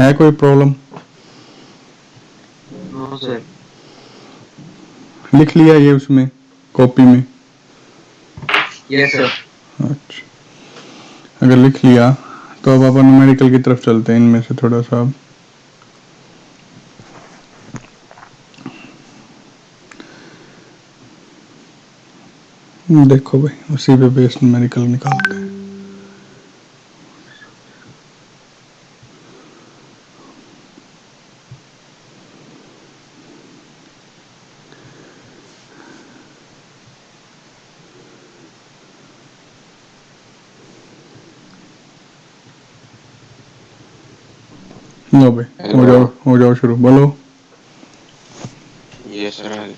है कोई problem? No sir. लिख लिया ये उसमें कॉपी में? Yes sir. अच्छा, अगर लिख लिया तो अब अपन न्यूमेरिकल की तरफ चलते हैं। इनमें से थोड़ा सा देखो भाई, उसी पे बेस्ड न्यूमेरिकल निकालते हैं। लो भाई, हो जाओ शुरू, बोलो। Yes sir.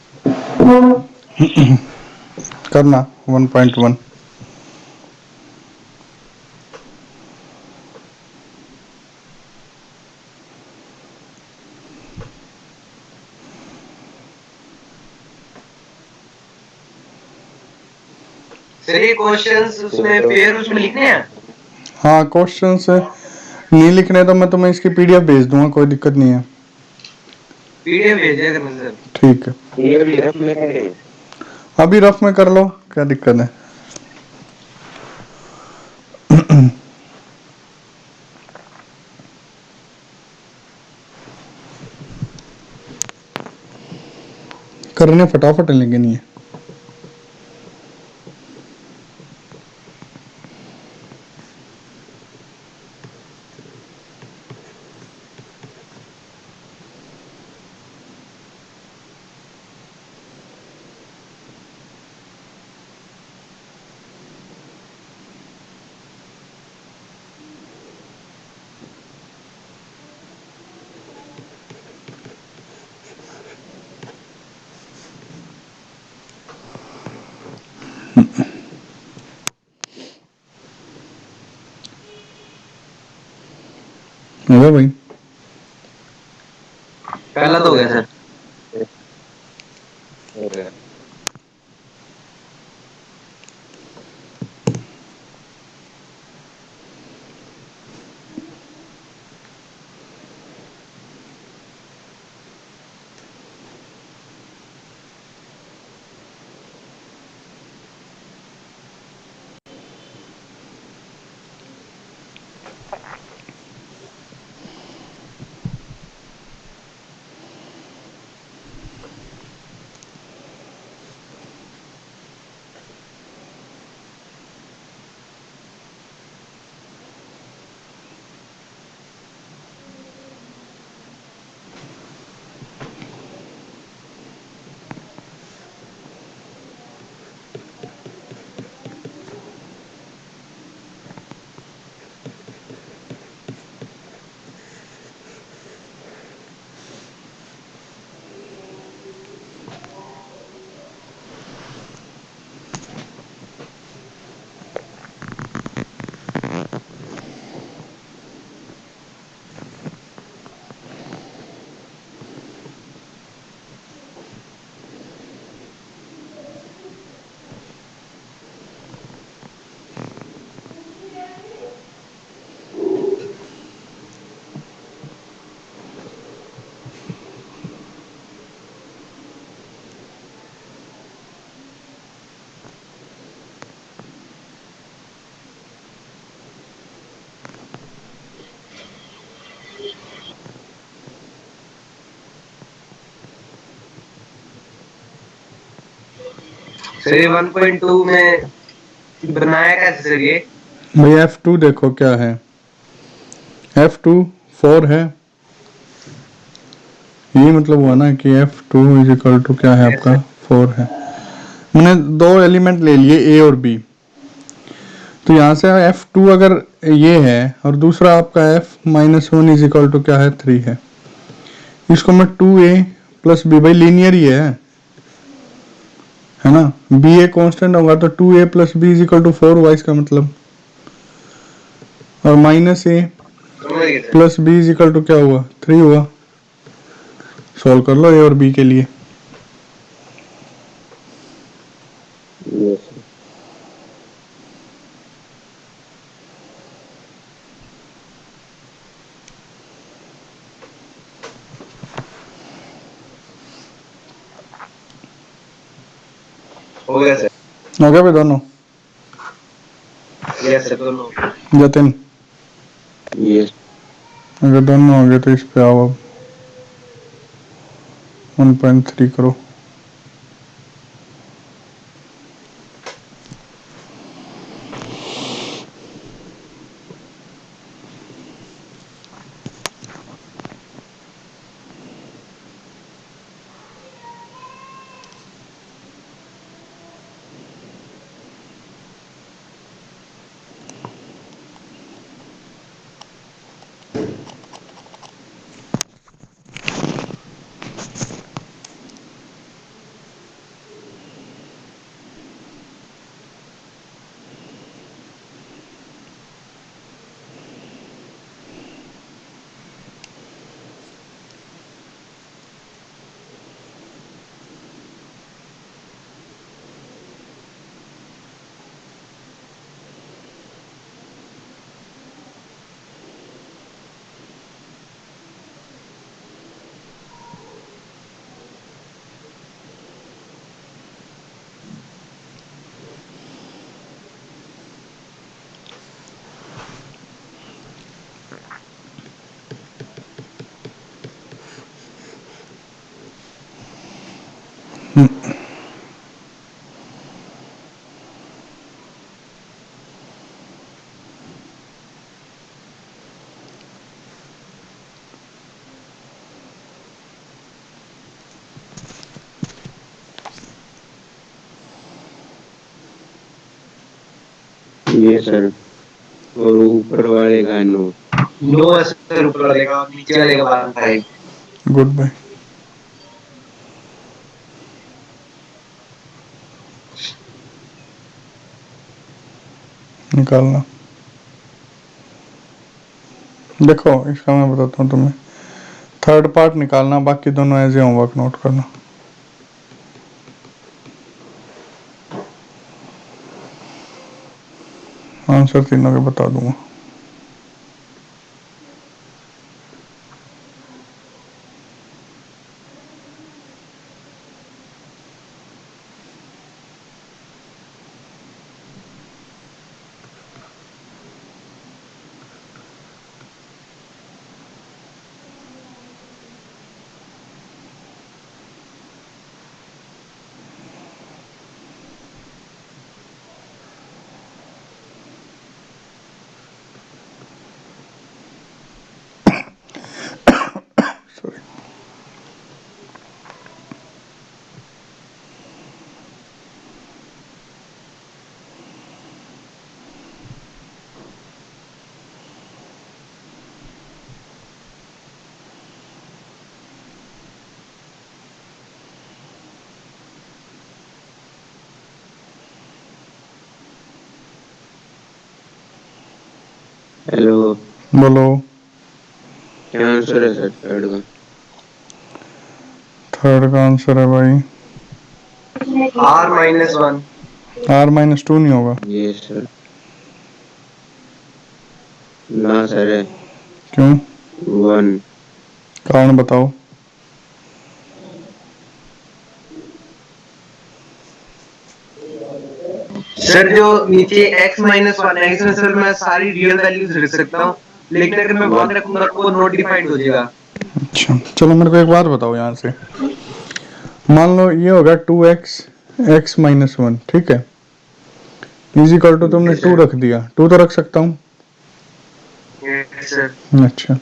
करना 1.1। सर ये क्वेश्चंस उसमें पेयर उसमें लिखने हैं? हाँ, क्वेश्चंस नहीं लिखने तो मैं तुम्हें इसकी पीडीएफ भेज दूंगा, कोई दिक्कत नहीं है। पीडीएफ भेज दिया करना सर। ठीक है, ये भी रफ में करेंगे। अभी रफ में कर लो, क्या दिक्कत है। करने फटाफट है लेकिन ये होगा भाई। पहला तो हो गया सर। हो गया। सर ये 1.2 में बनाया कैसे सर ये? भाई F2 देखो क्या है, F2 4 है। ये मतलब हुआ ना कि F2 इज इक्वल टू क्या है यस आपका, सर। 4 है। मैंने दो एलिमेंट ले लिए A और B, तो यहाँ से F2 अगर ये है और दूसरा आपका F-1 इज इक्वल टू क्या है, 3 है। इसको मैं 2A प्लस बी, भाई लीनियर ही है ना। बी ए कॉन्स्टेंट होगा तो 2A plus B is equal to 4 हुआ इसका मतलब, और माइनस ए समझ गए sir. Plus B is equal to क्या हुआ, 3 हुआ। सॉल्व कर लो ए और बी के लिए। Yes sir. हो गया सर। हो गया भाई दोनों? यस सर, दोनों। जतिन, यस अगर दोनों हो गए तो इस पे आओ अब 1.3 करो। ये सर। और ऊपर वाले का नो। नो है सर ऊपर वाले का, और नीचे वाले का 1.5। Goodbye. निकालना। देखो इसका मैं बताता हूँ तुम्हें, थर्ड पार्ट निकालना, बाकी दोनों एज ए होमवर्क नोट करना। आंसर तीनों के बता दूंगा। सॉरी। हेलो। बोलो। क्या आंसर है सर थर्ड का? थर्ड का आंसर है भाई R-1। R-2 नहीं होगा। ये सर। ना सर है। क्यों? 1। कारण बताओ। सर जो नीचे X-1 है, इसमें सर मैं सारी रियल वैल्यूज रख सकता हूँ, लेकिन अगर मैं 1 रखूंगा तो वो नॉट डिफाइंड हो जाएगा। अच्छा चलो मेरे को एक बात बताओ यहाँ से, मान लो ये होगा 2x x-1, ठीक है, इज इक्वल टू तुमने 2 रख दिया, 2 तो रख सकता हूँ। Yes sir. अच्छा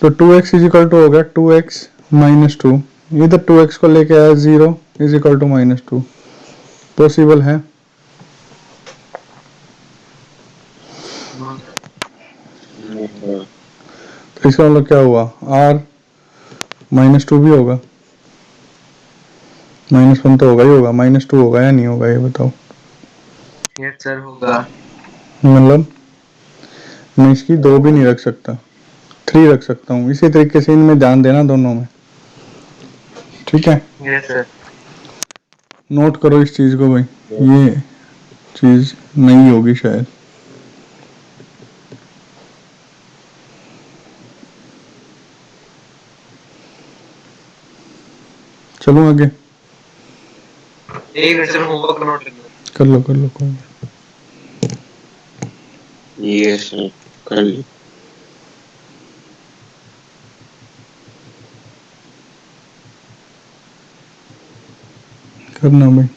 तो 2x इज इक्वल टू हो गया 2x-2, इधर 2x को लेके आया 0 इज इक्वल टू -2, पॉसिबल है? तो इसका मतलब क्या हुआ, R-2 भी होगा, -1 तो होगा ही होगा, -2 होगा या नहीं होगा ये बताओ। यस सर होगा। मतलब मैं इसकी 2 भी नहीं रख सकता, 3 रख सकता हूँ, इसी तरीके से इनमें ध्यान देना दोनों में, ठीक है? Yes sir. नोट करो इस चीज को भाई, ये चीज नहीं होगी शायद। चलो आगे। एक मिनट सर होमवर्क नोट करना। कर लो कोई नहीं। ये सर कर ली। करना भाई।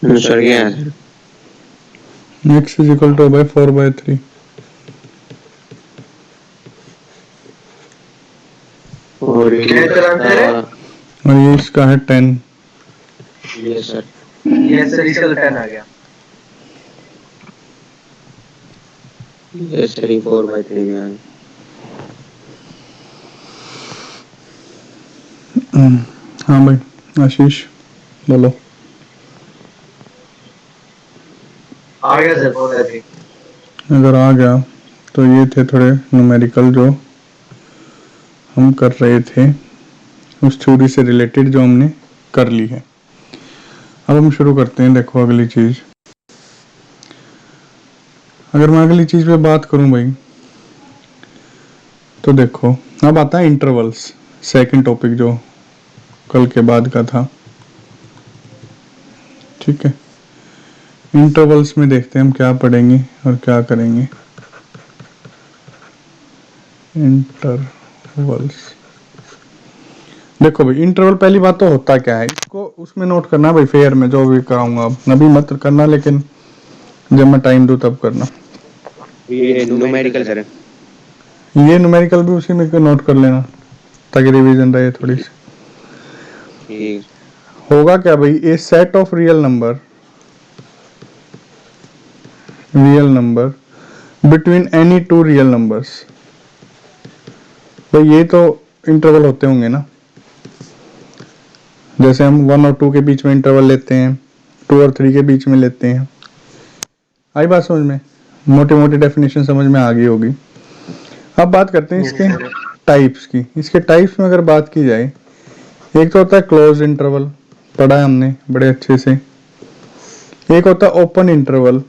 सर क्या है sir? x is equal two by 4/3। और क्या तेरा आंसर है? और ये इसका है 10। ये सर यस सर इसका 10 आ गया। ये सर 4/3 में आ गया। हाँ भाई आशीष बोलो। आ गया सर 4/3। अगर आ गया तो ये थे थोड़े न्यूमेरिकल जो हम कर रहे थे, उस थ्योरी से रिलेटेड जो हमने कर ली है। अब हम शुरू करते हैं। देखो अगली चीज, अगर मैं अगली चीज पे बात करूं भाई, तो देखो अब आता है इंटरवल्स, सेकंड टॉपिक जो कल के बाद का था। ठीक है, इंटरवल्स में देखते हैं हम क्या पढ़ेंगे और क्या करेंगे। इंटरवल्स, देखो भाई इंटरवल पहली बात तो होता क्या है, इसको उसमें नोट करना भाई, फेयर में जो भी कराऊंगा। अब अभी मत करना, लेकिन जब मैं टाइम दूं तब करना। ये न्यूमेरिकल सर। ये न्यूमेरिकल भी उसी में नोट कर लेना ताकि रिवीजन रहे थोड़ी सी। ठीक। होगा क्या भाई, a set of real number between any two real numbers. भाई ये तो इंटरवल होते होंगे ना, जैसे हम 1 और 2 के बीच में इंटरवल लेते हैं, 2 और 3 के बीच में लेते हैं। आई बात समझ में? मोटी मोटी डेफिनेशन समझ में आ गई होगी। अब बात करते हैं इसके टाइप्स की। इसके टाइप्स में अगर बात की जाए, एक तो होता है क्लोज इंटरवल, पढ़ा है हमने बड़े अच्छे से। एक होता है ओपन इंटरवल,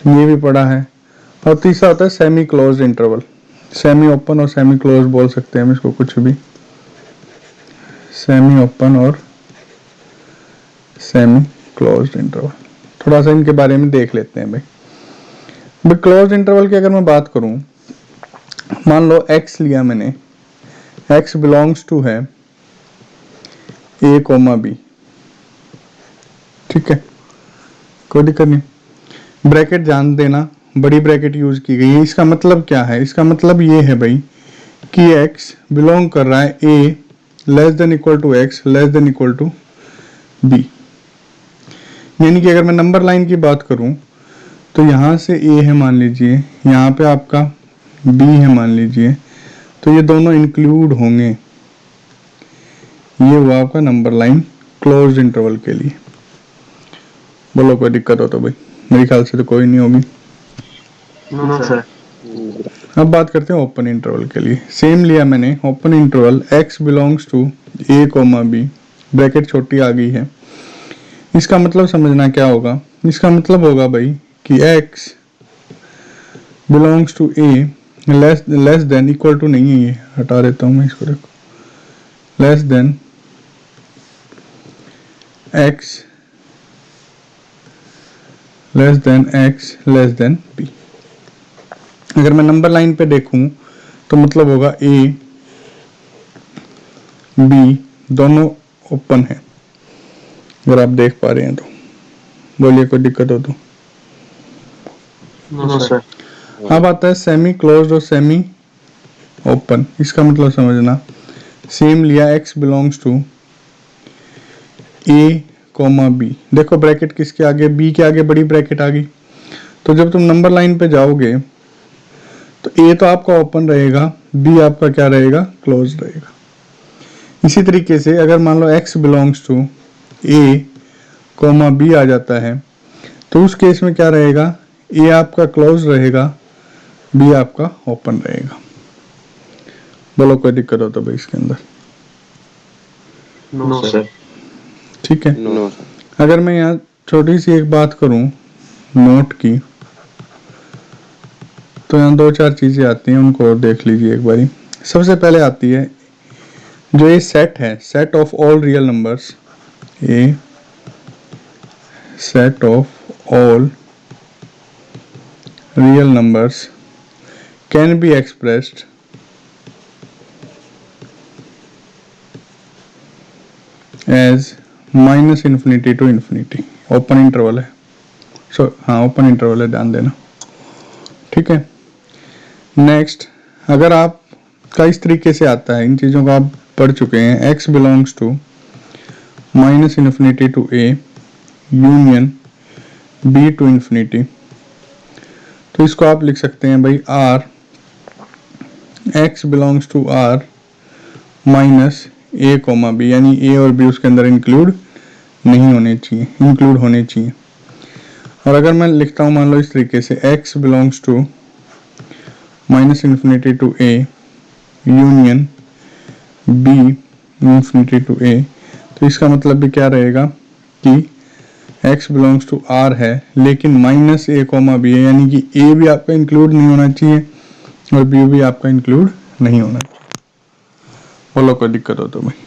ये भी पढ़ा है। और तीसरा होता है semi close interval. Semi open और सेमी क्लोज बोल सकते हैं हम इसको, कुछ भी। सेमी ओपन और सेमी क्लोज इंटरवल, थोड़ा सा इनके बारे में देख लेते हैं भाई। क्लोज इंटरवल की अगर मैं बात करूं, मान लो x लिया मैंने, x बिलोंग्स टू है a, b। ठीक है, कोई दिक्कत नहीं। ब्रैकेट जान देना, बड़ी ब्रैकेट यूज की गई है। इसका मतलब क्या है? इसका मतलब ये है भाई कि x बिलोंग कर रहा है a less than equal to x less than equal to b। यानी कि अगर मैं नंबर लाइन की बात करूं तो यहां से a है मान लीजिए, यहां पे आपका b है मान लीजिए, तो ये दोनों इंक्लूड होंगे। ये हुआ आपका नंबर लाइन क्लोज्ड इंटरवल के लिए। बोलो कोई दिक्कत हो तो भाई? मेरे ख्याल से तो कोई नहीं होगी। No sir. अब बात करते हैं ओपन इंटरवल के लिए। सेम लिया मैंने open interval, x belongs to a, b, bracket छोटी आ गई है। इसका मतलब समझना क्या होगा? इसका मतलब होगा भाई कि x belongs to a less than equal to नहीं है, ये हटा देता हूं मैं इसको। देखो less than x less than p। अगर मैं नंबर लाइन पे देखूं तो मतलब होगा a b दोनों ओपन है, अगर आप देख पा रहे हैं तो। बोलिए कोई दिक्कत हो तो। No sir. अब आता है सेमी क्लोज्ड और सेमी ओपन। इसका मतलब समझना, सेम लिया x belongs to a comma b। देखो ब्रैकेट किसके आगे, b के आगे बड़ी ब्रैकेट आ गई, तो जब तुम नंबर लाइन पे जाओगे तो a तो आपका ओपन रहेगा, b आपका क्या रहेगा, क्लोज रहेगा। इसी तरीके से अगर मान लो x belongs to a comma b आ जाता है तो उस केस में क्या रहेगा, a आपका क्लोज रहेगा, b आपका ओपन रहेगा। बोलो कोई दिक्कत हो तो भाई इसके अंदर। No sir. ठीक है। नो अगर मैं यहाँ छोटी सी एक बात करूँ नोट की, तो यहाँ दो चार चीजें आती हैं, उनको देख लीजिए एक बारी। सबसे पहले आती है जो ये सेट है, set of all real numbers, a set of all real numbers can be expressed as minus infinity to infinity. Open interval है, हाँ ओपन इंटरवल है, ध्यान देना। ठीक है। नेक्स्ट, अगर आप का इस तरीके से आता है, इन चीज़ों को आप पढ़ चुके हैं, x belongs to minus infinity to a union b to infinity, तो इसको आप लिख सकते हैं भाई r x belongs to r minus A comma B, यानी ए और बी उसके अंदर इंक्लूड नहीं होने चाहिए, इंक्लूड होने चाहिए। और अगर मैं लिखता हूँ मान लो इस तरीके से x belongs to minus infinity to a union b infinity to a, तो इसका मतलब भी क्या रहेगा कि x बिलोंग्स टू r है लेकिन माइनस ए कोमा बी है, यानी कि a भी आपका इंक्लूड नहीं होना चाहिए और b भी आपका इंक्लूड नहीं होना चाहिए। बोलो कोई दिक्कत हो तो भाई।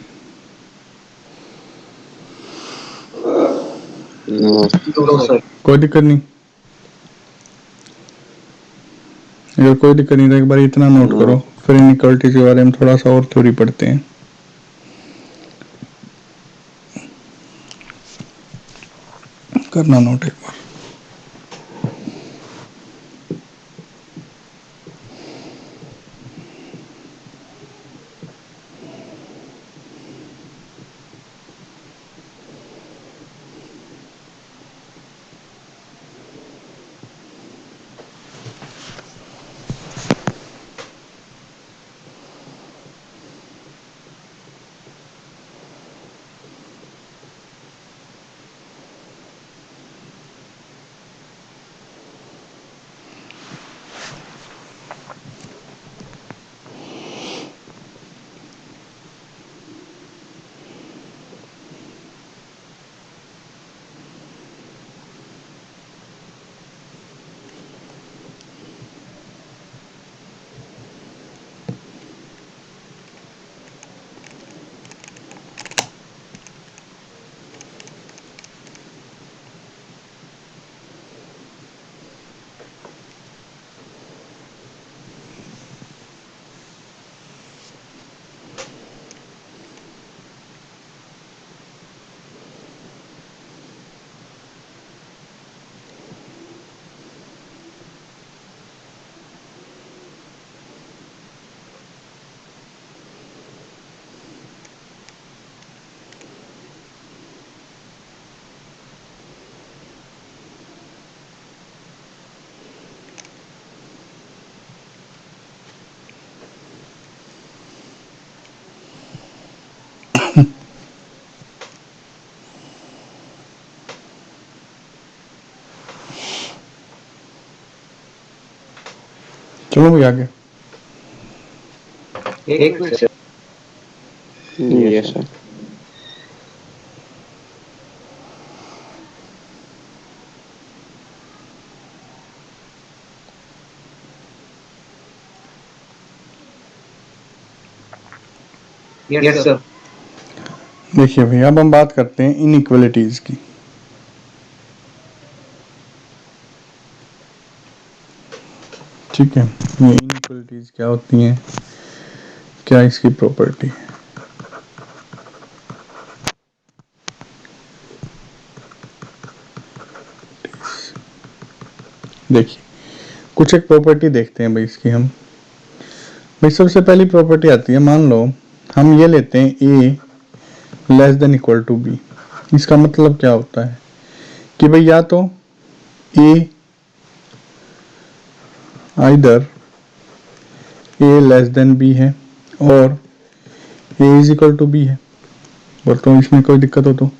No sir. कोई दिक्कत नहीं, अगर कोई दिक्कत नहीं तो एक बार इतना नोट करो, फिर इनइक्वालिटीज के बारे में थोड़ा सा और थ्योरी पढ़ते हैं। करना नोट एक बार। चलो भाई आगे। एक minute sir. Yes sir. Yes sir. देखिए भाई अब हम बात करते हैं इनइक्वालिटीज की। ठीक है, ये इनइक्वालिटीज क्या होती हैं, क्या इसकी प्रॉपर्टी है। देखिए कुछ एक प्रॉपर्टी देखते हैं भाई इसकी हम। भाई सबसे पहली प्रॉपर्टी आती है, मान लो हम ये लेते हैं a less than equal to b. इसका मतलब क्या होता है कि भाई या तो a either a less than b है और a is equal to b है। बोलता हूँ इसमें कोई दिक्कत हो तो।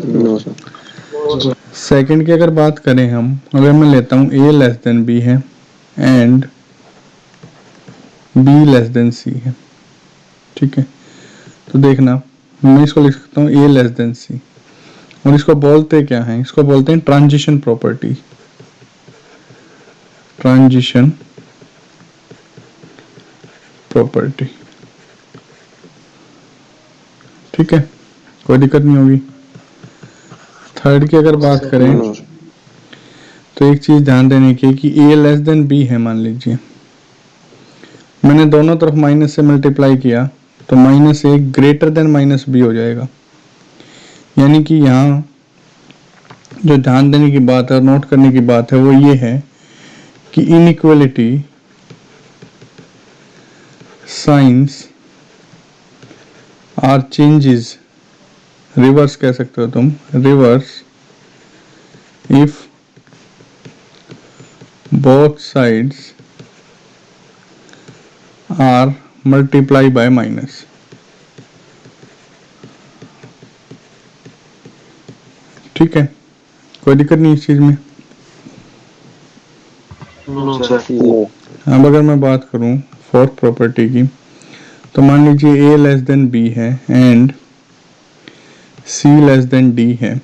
No sir. सेकंड की अगर बात करें हम, अगर मैं लेता हूँ a लेस देन b है and b less than c है, ठीक है, तो देखना मैं इसको लिख सकता हूँ a लेस देन c और इसको बोलते क्या है, इसको बोलते हैं ट्रांजिशन प्रॉपर्टी। ट्रांजिशन प्रॉपर्टी, ठीक है, कोई दिक्कत नहीं होगी। थर्ड की अगर बात करें तो एक चीज ध्यान देने की कि a लेस देन b है। मान लीजिए मैंने दोनों तरफ माइनस से मल्टीप्लाई किया तो minus a greater then minus b हो जाएगा। यानी कि यहाँ जो ध्यान देने की बात है, नोट करने की बात है, वो ये है कि inequality signs are changes, reverse कह सकते हो तुम, reverse if both sides are multiplied by minus। ठीक है, कोई दिक्कत नहीं इस चीज में। अब अगर मैं बात करूं फोर्थ प्रॉपर्टी की, तो मान लीजिए a लेस देन b है and c less than d है,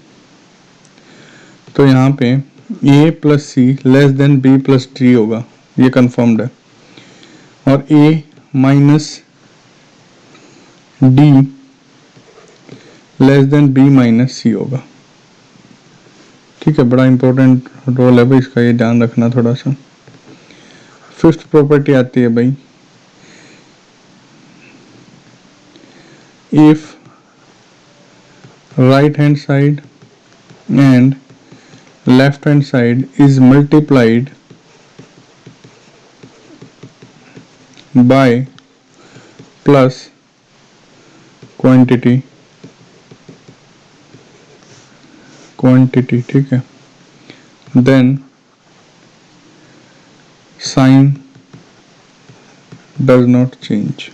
तो यहाँ पे a plus c less than b plus d होगा, ये कंफर्म्ड है, और a minus d less than b minus c होगा। ठीक है, बड़ा इंपॉर्टेंट रोल है भाई इसका, ये ध्यान रखना थोड़ा सा। फिफ्थ प्रॉपर्टी आती है भाई, if right hand side and left hand side is multiplied by plus quantity, ठीक है, then sign does not change।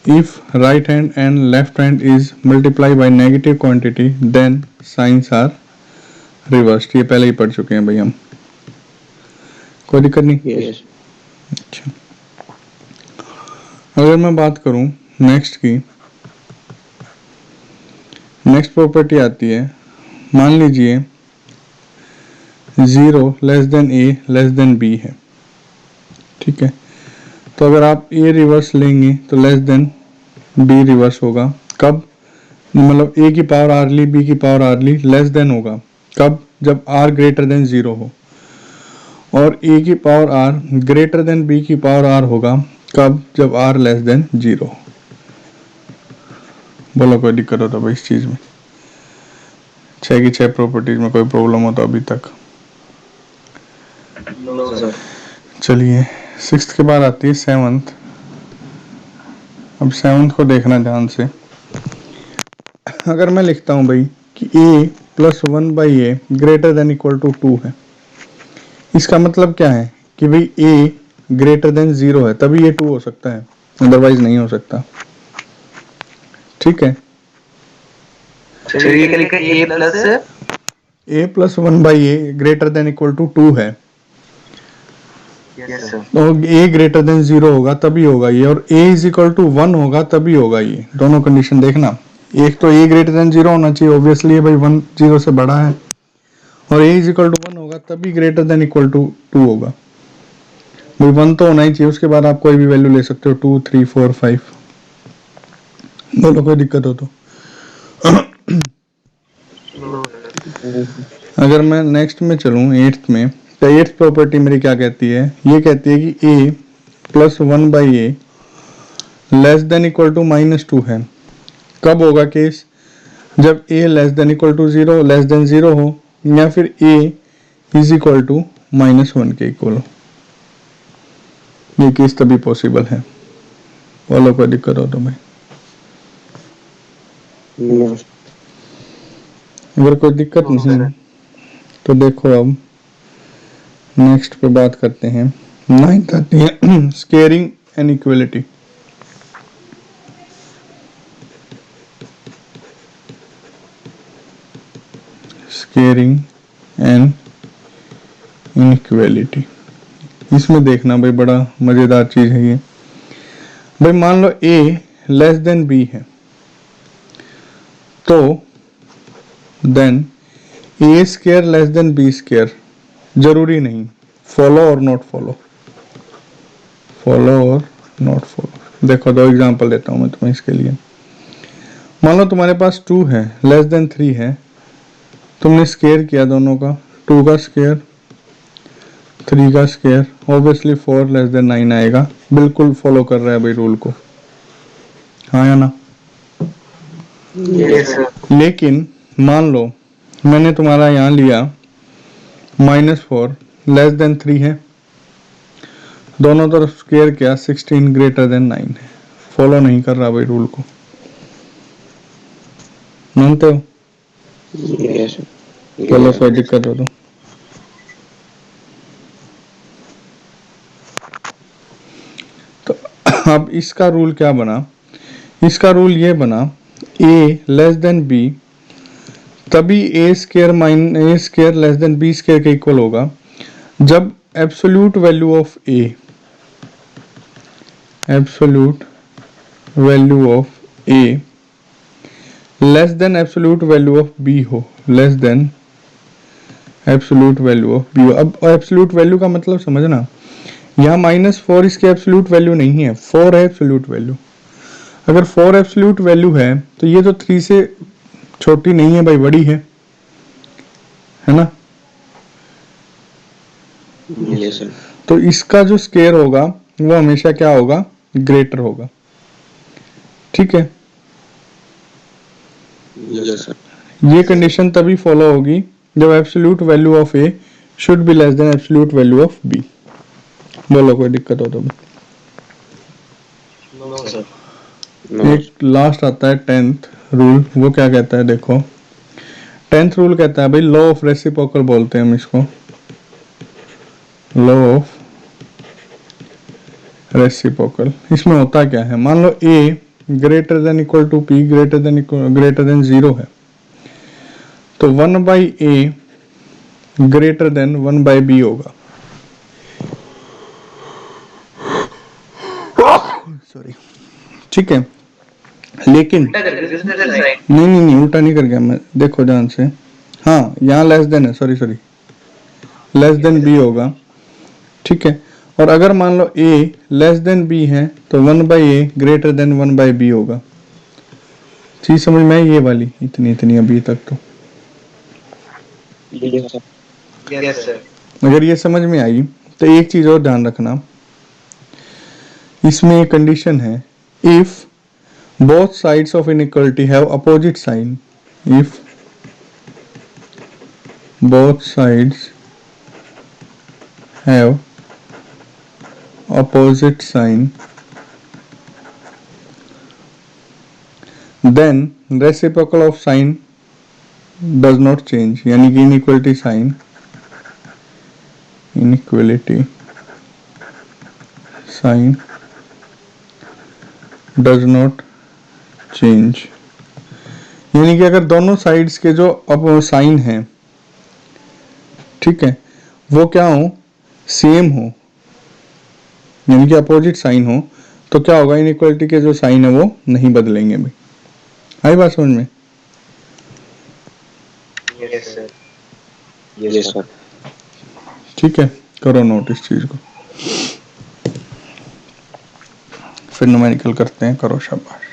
if right hand and left hand is multiplied by negative quantity then signs are reverse. ये पहले ही पढ़ चुके हैं भाई हम, कोई दिक्कत नहीं। यस। अच्छा, अगर मैं बात करूं नेक्स्ट की, नेक्स्ट प्रॉपर्टी आती है, मान लीजिए 0 less then a less than b है, ठीक है, तो अगर आप a रिवर्स लेंगे तो लेस देन b रिवर्स होगा। कब? मतलब a की पावर आरली b की पावर आरली लेस देन होगा, कब? जब r ग्रेटर देन 0 हो। और a की power r greater than b की पावर r होगा, कब? जब r लेस देन 0 हो। बोलो कोई दिक्कत हो तो भाई इस चीज में? 6 की 6 प्रॉपर्टीज में कोई प्रॉब्लम हो तो अभी तक? चलिए, सिक्स्थ के बाद आती है सेवंथ। अब सेवंथ को देखना ध्यान से। अगर मैं लिखता हूं भाई कि a plus 1/a greater than equal to 2 है, इसका मतलब क्या है कि भाई a ग्रेटर देन 0 है, तभी ये 2 हो सकता है, अदरवाइज नहीं हो सकता। ठीक है, चलिए क्या लिखा है? a plus 1/a greater than equal to 2 है, तो a ग्रेटर देन 0 होगा तभी होगा ये, और a इज इक्वल टू 1 होगा तभी होगा ये। दोनों कंडीशन देखना, एक तो a ग्रेटर देन 0 होना चाहिए ऑब्वियसली भाई, 1 0 से बड़ा है, और a इज इक्वल टू 1 होगा तभी ग्रेटर देन इक्वल टू 2 होगा भाई। 1 तो होना ही चाहिए, उसके बाद आप कोई भी वैल्यू ले सकते हो, 2 3 4 5। बोलो कोई दिक्कत हो तो? अगर मैं नेक्स्ट में चलूं एट्थ में, तो एट्थ प्रॉपर्टी मेरी क्या कहती है? ये कहती है कि a plus 1/a less than equal to -2 है। कब होगा केस? जब a less than equal to 0 less than 0 हो या फिर a इज इक्वल टू -1 के इक्वल हो। ये केस तभी पॉसिबल है। बोलो कोई दिक्कत हो तो भाई। अगर कोई दिक्कत नहीं है तो देखो अब नेक्स्ट पे बात करते हैं। 9th आती है squaring inequality. Squaring and inequality, इसमें देखना भाई बड़ा मजेदार चीज है ये। भाई मान लो a लेस देन b है, तो then a square less than b square, जरूरी नहीं, फॉलो और नॉट फॉलो, फॉलो और नॉट फॉलो। देखो दो एग्जांपल देता हूं मैं तुम्हें इसके लिए। मान लो तुम्हारे पास 2 है लेस देन 3 है, तुमने स्केयर किया दोनों का, 2 का स्केयर 3 का स्केयर, ऑब्वियसली 4 लेस देन 9 आएगा। बिल्कुल फॉलो कर रहा है भाई रूल को, हाँ या ना। Yes sir. लेकिन मान लो मैंने तुम्हारा यहाँ लिया -4 लेस देन 3 है, दोनों तरफ स्केयर किया 16 ग्रेटर देन 9 है, फॉलो नहीं कर रहा भाई रूल को, मानते हो? चलो कोई दिक्कत हो तो अब इसका रूल क्या बना? इसका रूल ये बना a लेस देन b तभी a square less than b square के इक्वल होगा जब absolute value of a, absolute value of a less than absolute value of b हो, less than absolute value of b हो। अब absolute value का मतलब समझना, यहाँ -4 इसकी एब्सोल्यूट वैल्यू नहीं है, 4 है एब्सोल्यूट वैल्यू। अगर 4 एब्सोल्यूट वैल्यू है तो ये तो 3 से छोटी नहीं है भाई, बड़ी है ना। Yes sir. तो इसका जो स्केयर होगा वो हमेशा क्या होगा? ग्रेटर होगा, ठीक है। Yes sir. ये कंडीशन तभी फॉलो होगी जब absolute value of a should be less than absolute value of b. बोलो कोई दिक्कत हो तो। No sir. एक लास्ट आता है 10th रूल, वो क्या कहता है देखो। 10th रूल कहता है भाई लॉ ऑफ रेसिप्रोकल बोलते हैं हम इसको, लॉ ऑफ रेसिप्रोकल। इसमें होता क्या है, मान लो a greater than equal to p greater than 0 है, तो 1/a ग्रेटर देन 1/b होगा। सॉरी, ठीक है। लेकिन नहीं उल्टा नहीं कर गया मैं, देखो ध्यान से। हाँ यहाँ लेस देन है, सॉरी लेस देन b होगा, ठीक है। और अगर मान लो a लेस देन b है तो 1/a ग्रेटर देन 1/b होगा। चीज समझ में आई ये वाली? इतनी अभी तक तो। Yes sir. अगर ये समझ में आई तो एक चीज और ध्यान रखना, इसमें एक कंडीशन है, if both sides of inequality have opposite sign, if both sides have opposite sign then reciprocal of sign does not change, यानी कि inequality sign does not change, यानी कि अगर दोनों साइड्स के जो अब साइन है, ठीक है, वो क्या हो? सेम हो, यानी कि अपोजिट साइन हो, तो क्या होगा? इनइक्वालिटी के जो साइन है वो नहीं बदलेंगे भाई। आई बात समझ में? Yes sir. Yes sir. ठीक है, करो नोट इस चीज को, फिर न्यूमेरिकल करते हैं। करो, शाबाश।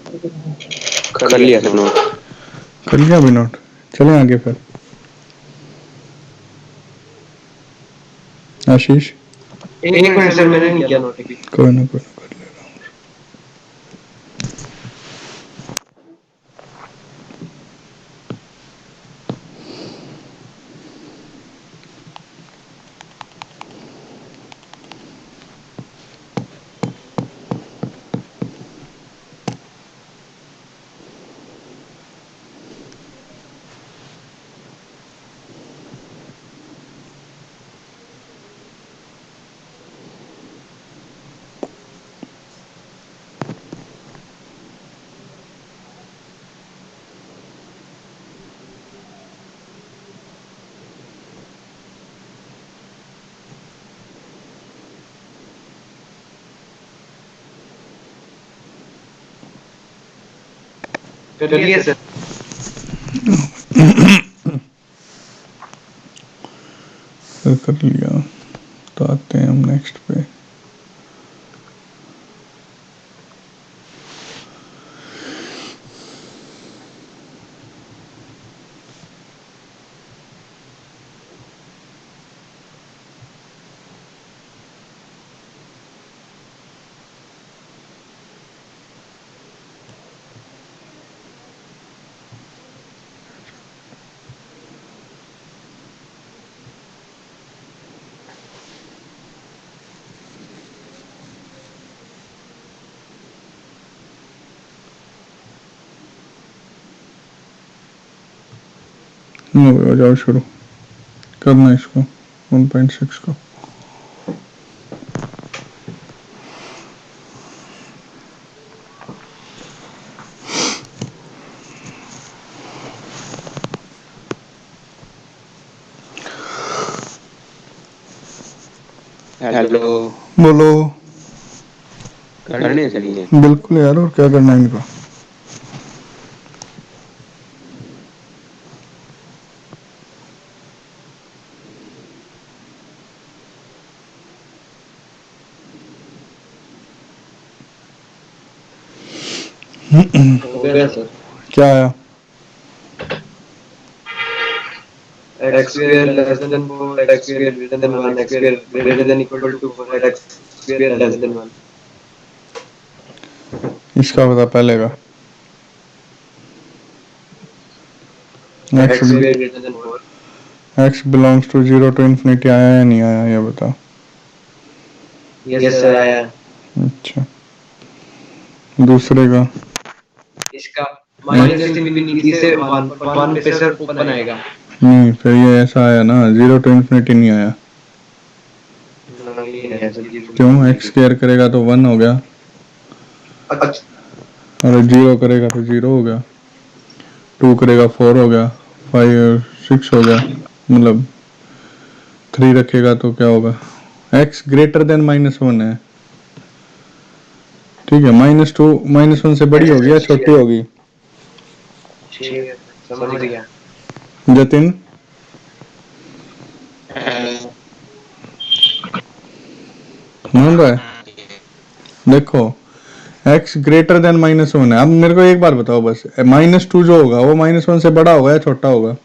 कर लिया सर नोट। कर लिया अभी नोट, चलें आगे फिर। आशीष, एक मिनट सर, मैंने नहीं किया नोट अभी। कोई ना कर ले रहा हूँ। कर लिया सर। फिर कर लिया तो आते हैं हम नेक्स्ट पे। हो जाओ शुरू करना इसको 1.6 को। हेलो, बोलो। करने चलिए। बिल्कुल यार, और क्या करना है इनको। हो गया सर। क्या आया? x square less than 4, x square greater than 1, x square greater than equal to 4, x square less than 1। इसका बता पहले का। x square greater than 4। x belongs to 0 to infinity आया या नहीं आया, ये बता। यस सर आया। अच्छा, दूसरे का। इसका माइनस इंफिनिटी से 1 पे सर ओपन आएगा। नहीं, फिर ये ऐसा आया ना, 0 टू इन्फिनिटी नहीं आया। नहीं है सर ये। क्यों? एक्स स्क्वायर करेगा तो 1 हो गया, अच्छा और 0 करेगा तो 0 हो गया, 2 करेगा 4 हो गया, 5 6 हो गया, मतलब 3 रखेगा तो क्या होगा। x ग्रेटर देन -1 है, ठीक है। -2 -1 से बड़ी होगी या छोटी होगी? ठीक है समझ गया। जतिन, मान रहा है? देखो, x ग्रेटर देन -1 है। अब मेरे को एक बार बताओ बस, -2 जो होगा वो -1 से बड़ा होगा या छोटा होगा?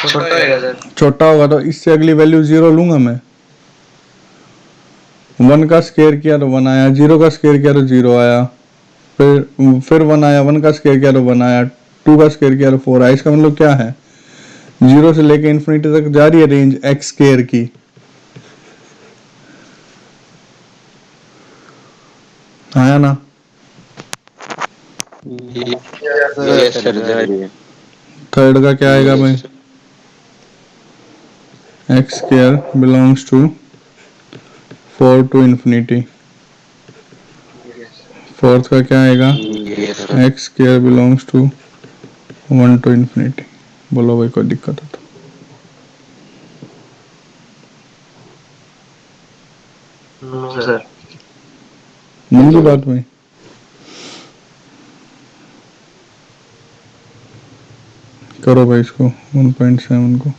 छोटा होगा सर। छोटा होगा तो इससे अगली वैल्यू 0 लूंगा मैं। 1 का स्क्वायर किया तो 1 आया, 0 का स्क्वायर किया तो 0 आया, फिर 1 आया, 1 का स्क्वायर किया तो 1 आया, 2 का स्क्वायर किया तो 4 आया। इसका मतलब क्या है, 0 से लेके इन्फिनिटी तक जा रही है रेंज एक्स स्क्वायर की। आया ना? यस सर जा रही है। थर्ड का क्या आएगा भाई? X square belongs to 4 to infinity. Fourth का क्या आएगा? X square belongs to 1 to infinity. बोलो भाई, कोई दिक्कत है तो? No sir. मिल गई बात भाई? करो भाई इसको 1.7 को।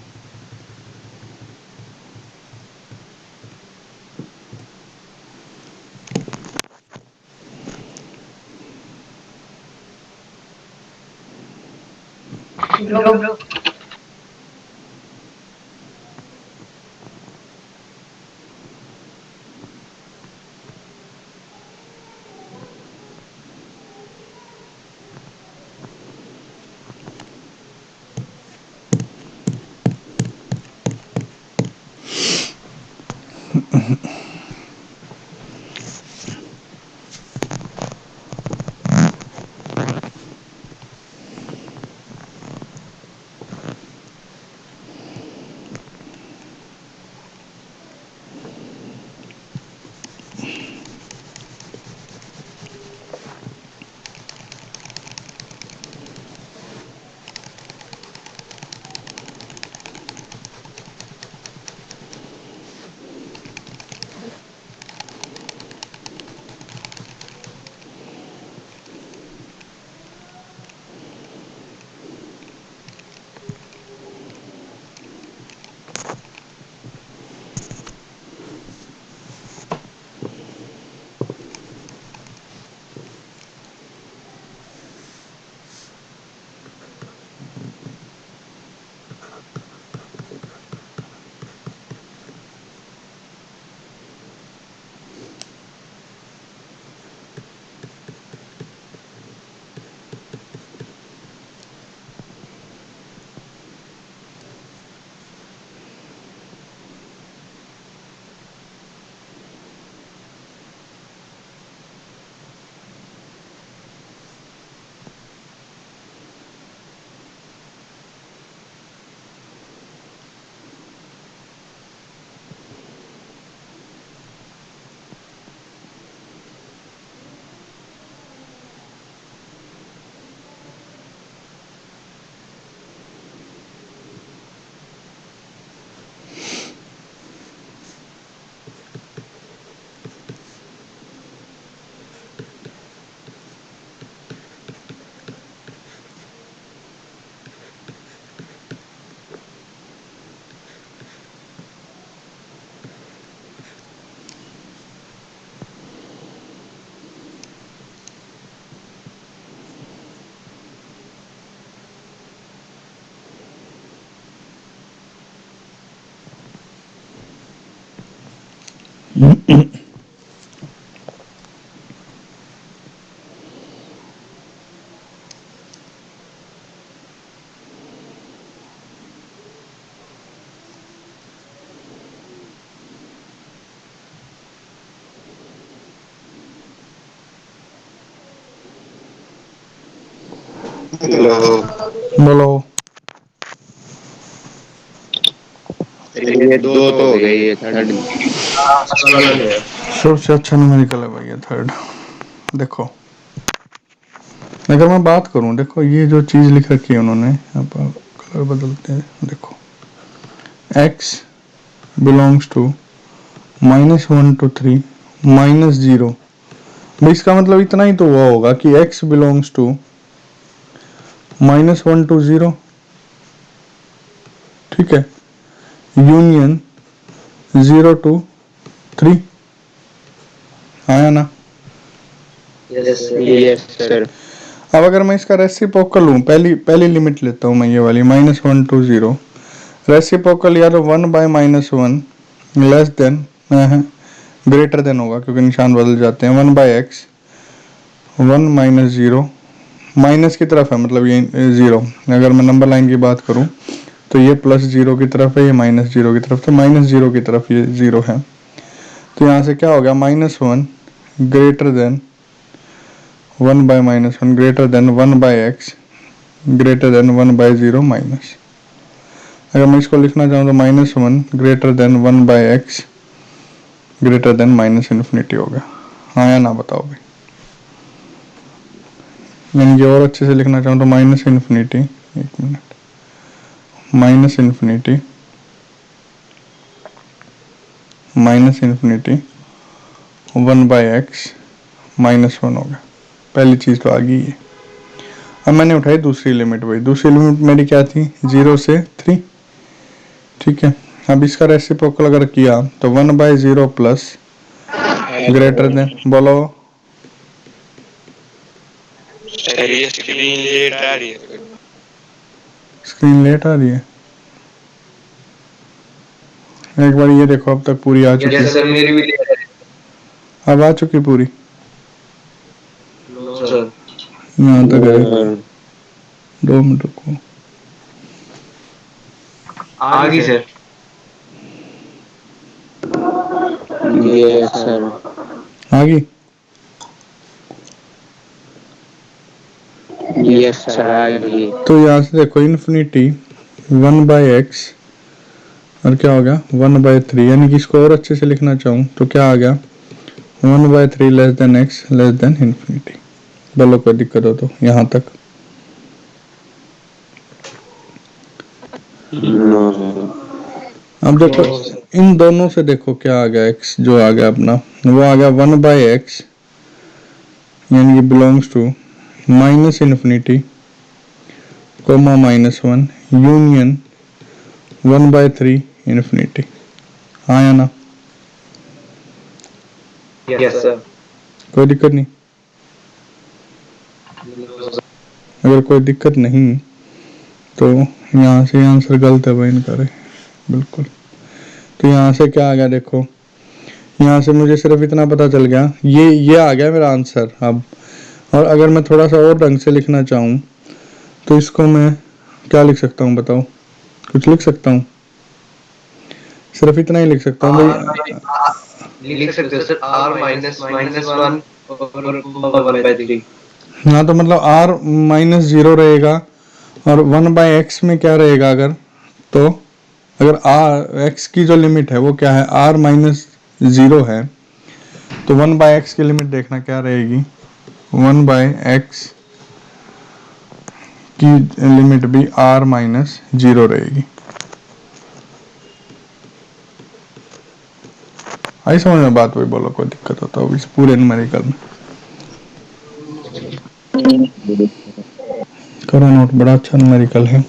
लो हेलो। बोलो। ये दो तो हो गए, ये थर्ड सबसे अच्छा न्यूमेरिकल है भाई ये थर्ड। देखो अगर मैं बात करूं, देखो ये जो चीज लिख रखी है उन्होंने यहाँ पर, कलर बदलते हैं, देखो x बिलोंग्स टू -1 to 3 -0। भाई इसका मतलब इतना ही तो हुआ होगा कि x बिलोंग्स टू -1 to 0, ठीक है, यूनियन 0 to 3, आया ना। Yes sir. अब अगर मैं इसका रेसिप्रोकल लूँ, पहली लिमिट लेता हूँ मैं ये वाली -1 to 0, रेसिप्रोकल या तो 1/-1 लेस देन ग्रेटर देन होगा क्योंकि निशान बदल जाते हैं, 1/x 1 - 0 माइनस की तरफ है, मतलब ये 0। अगर मैं नंबर लाइन की बात करूं तो ये +0 की तरफ है, ये -0 की तरफ, तो -0 की तरफ ये 0 है। तो यहाँ से क्या हो गया, -1 greater than 1/-1 greater than 1/x greater than 1/0 minus. अगर मैं इसको लिखना चाहूँ तो -1 greater than 1/x greater than -∞ हो गया। आया ना, बताओ भाई। यानी कि और अच्छे से लिखना चाहूँ तो -∞, एक मिनट, -∞, 1/x -1 हो गया। पहली चीज़ तो आ गई है। अब मैंने उठाई दूसरी लिमिट भाई, दूसरी लिमिट मेरी क्या थी, 0 से 3, ठीक है। अब इसका रेसिप्रोकल अगर किया तो 1/0 प्लस ग्रेटर देन, बोलो। सर ये स्क्रीन लेट आ रही है। स्क्रीन लेट आ रही है। एक बार ये देखो, अब तक पूरी आ चुकी है। यस सर, मेरी भी ले रहे अब आ चुकी पूरी, नो सर। यहाँ तक है। हाँ, 2 मिनट रुको। आ गई सर। Yes sir. आ गई। यस सर आ गई। तो यहाँ से देखो इन्फिनिटी 1/x और क्या हो गया 1/3, यानी कि इसको और अच्छे से लिखना चाहूँ तो क्या आ गया 1/3 less than x less than infinity. बोलो कोई दिक्कत हो तो यहाँ तक। No sir. अब देखो इन दोनों से देखो क्या आ गया, x जो आ गया अपना वो आ गया 1/x, यानी कि belongs to minus infinity comma -1 union 1/3 infinity. आया ना? Yes sir. कोई दिक्कत नहीं। अगर कोई दिक्कत नहीं तो यहाँ से आंसर गलत है भाई इनका रे, बिल्कुल। तो यहाँ से क्या आ गया देखो, यहाँ से मुझे सिर्फ इतना पता चल गया, ये आ गया मेरा आंसर अब। और अगर मैं थोड़ा सा और ढंग से लिखना चाहूँ तो इसको मैं क्या लिख सकता हूँ बताओ? कुछ लिख सकता हूँ? सिर्फ इतना ही लिख सकता हूँ भाई। लिख सकते हो सर, r -1 और 1/3। हाँ तो मतलब r -0 रहेगा और 1/x में क्या रहेगा अगर, तो अगर x की जो लिमिट है वो क्या है r -0 है, तो 1/x की लिमिट देखना क्या रहेगी, 1/x की लिमिट भी r -0 रहेगी। आई समझ में बात? वही बोलो कोई दिक्कत होता है इस पूरे न्यूमेरिकल में। करो नोट, बड़ा अच्छा न्यूमेरिकल है।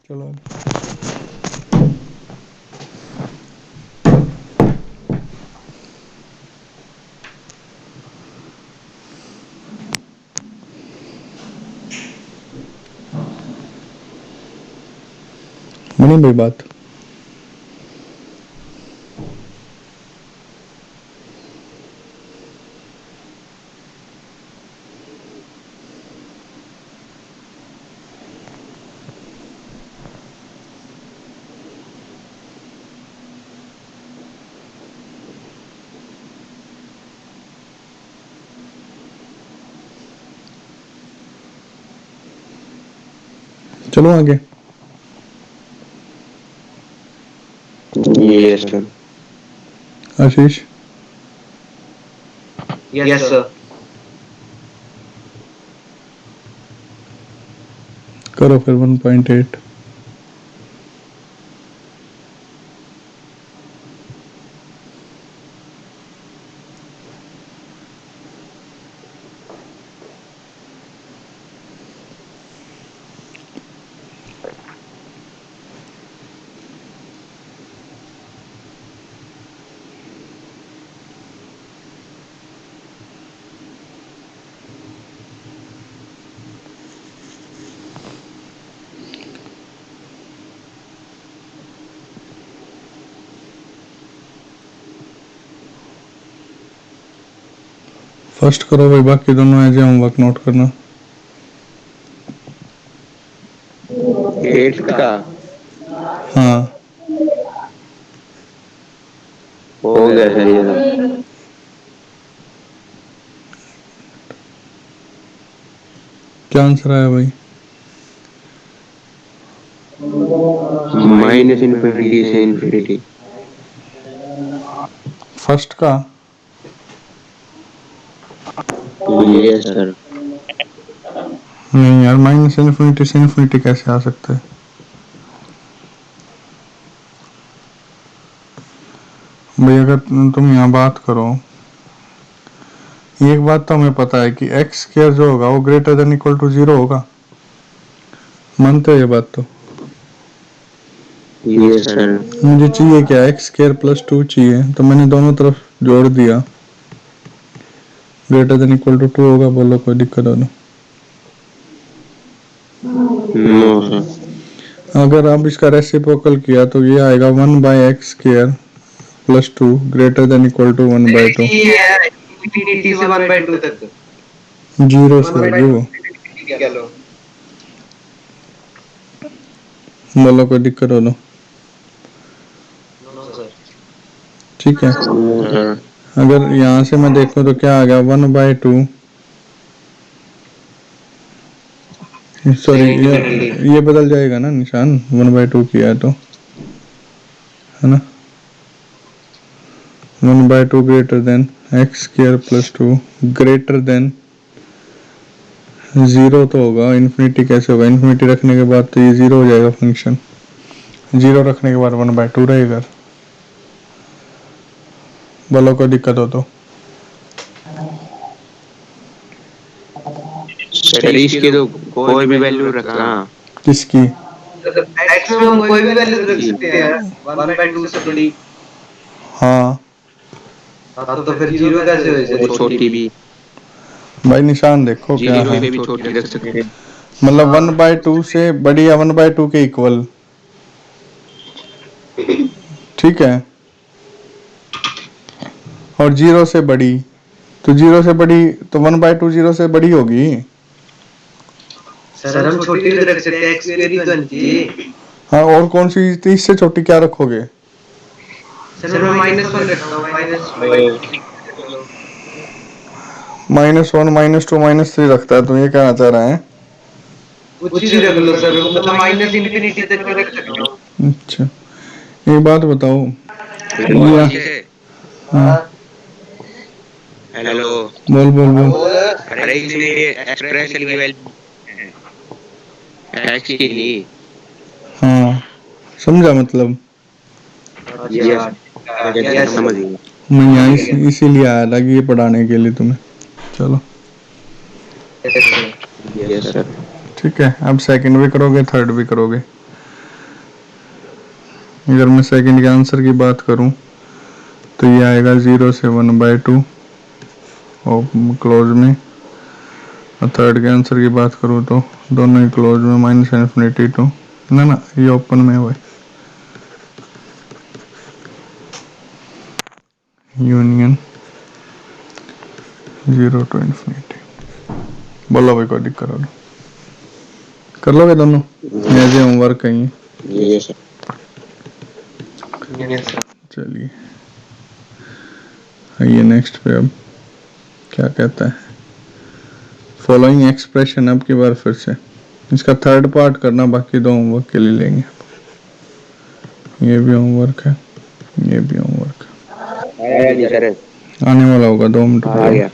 चलो बनी भाई बात। चलो आगे। Yes sir. Ashish yes sir. करो फिर 1.8। फर्स्ट करो भाई, बाकी दोनों एज होमवर्क नोट करना। 8 का हाँ हो गया सर ये तो। क्या आंसर आया भाई? माइनस इन्फिनिटी से इन्फिनिटी। फर्स्ट का यस सर। नहीं यार, माइनस इन्फिनिटी से इन्फिनिटी कैसे आ सकता है? भाई अगर तुम यहाँ बात करो, एक बात तो हमें पता है कि एक्स स्क्वायर जो होगा वो ग्रेटर देन इक्वल टू 0 होगा। मानते हो ये बात? तो ये सर। मुझे चाहिए क्या, एक्स स्क्वायर प्लस 2 चाहिए, तो मैंने दोनों तरफ जोड़ दिया। ग्रेटर देन इक्वल टू 2 होगा, बोलो कोई दिक्कत हो तो। No sir. अगर आप इसका रेसिप्रोकल किया तो ये आएगा 1/x² plus 2 greater than equal to 1/2। ये है इंफिनिटी से 1/2 तक, जीरो से होगी वो, कह लो। बोलो कोई दिक्कत हो तो। No sir. ठीक है, नो सर। अगर यहाँ से मैं देखूँ तो क्या आ गया 1/2, सॉरी ये बदल जाएगा ना निशान, 1/2 किया है तो, है ना। 1/2 greater than x² plus 2 greater than 0 तो होगा, इन्फिनिटी कैसे होगा, इन्फिनिटी रखने के बाद तो ये 0 हो जाएगा फंक्शन, 0 रखने के बाद 1/2 रहेगा। बोलो कोई दिक्कत हो तो। सर इसकी तो कोई भी वैल्यू रखना। किसकी? एक्स में हम कोई भी वैल्यू रख सकते हैं 1/2 से बड़ी। हाँ हाँ तो फिर जीरो कैसे हो और जाएगी? छोटी भी। भाई निशान देखो क्या जीरो है, से भी छोटी रख सकते हैं। मतलब 1/2 से बड़ी या 1/2 के इक्वल, ठीक है। और 0 से बड़ी, तो 0 से बड़ी तो 1/2 0 से बड़ी होगी। सर हम छोटी भी रख सकते हैं, एक्स स्क्वायर ही तो नहीं चाहिए। हाँ, और कौन सी, तो इससे छोटी क्या रखोगे? सर मैं -1 रखता हूँ, माइनस -1 -2 -3 रखता है, तो ये कहना चाह रहा है। कुछ ही रख लो सर, मतलब माइनस इंफिनिटी तक मैं रख सकता हूँ। अच्छा, एक बात बताओ, बहुत या अच्छी से। हाँ, हेलो। बोल बोल बोल। अरे इसमें ये एक्सप्रेशन की वैल्यू एक्स की नहीं। हाँ, समझा मतलब। यस, जैसे समझ गए। मैं यहाँ इसीलिए आया था कि ये पढ़ाने के लिए तुम्हें। चलो यस सर। ठीक है, अब सेकंड भी करोगे, थर्ड भी करोगे। अगर मैं सेकंड के आंसर की बात करूं तो ये आएगा 0 से 1/2 और क्लोज में, और थर्ड के आंसर की बात करूं तो दोनों ही क्लोज में, -∞ टू, ना ना ये ओपन में हुआ, यूनियन 0 टू ∞। बोलो भाई कोई दिक्कत हो तो। कर लोगे दोनों, एज ए होमवर्क कहीं। Yes sir. चलिए आइए नेक्स्ट पे, अब क्या कहता है, फॉलोइंग एक्सप्रेशन। अब की बार फिर से इसका थर्ड पार्ट करना, बाकी दो होमवर्क के लिए लेंगे। ये भी होमवर्क है, ये भी होमवर्क आया नहीं सर। है, आने वाला होगा, 2 मिनट आ रुको। गया।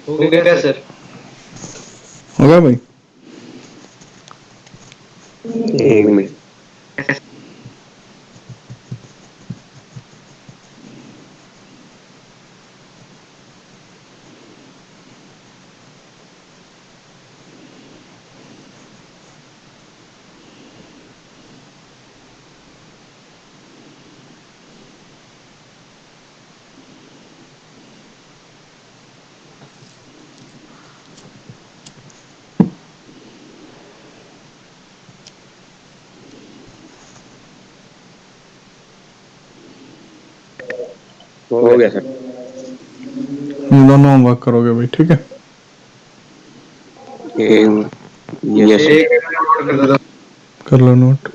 हो गया क्या सर? होगा भाई। एक मिनट। हो गया सर। ये दोनों होमवर्क करोगे भाई, ठीक है? Yes sir. एक नोट कर दो। कर लो नोट।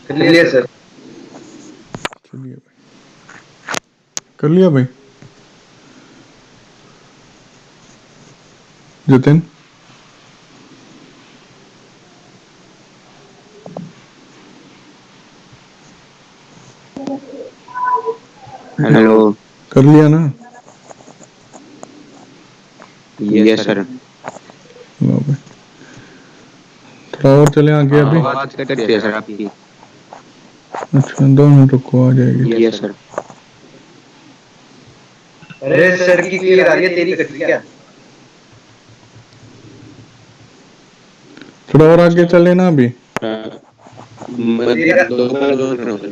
Clear sir. चलिए भाई, कर लिया भाई जतिन? हेलो। कर लिया ना? Yes sir. लो भाई, थोड़ा और चले आगे अभी। आवाज कट रही है सर आपकी। अच्छा 2 मिनट रुको, आ जाएगी। Yes sir. अरे सर की क्लियर आ रही है, तेरी कट रही है क्या? थोड़ा और आगे चले ना अभी। मैं दो बार जोड़ रहा हूँ सर।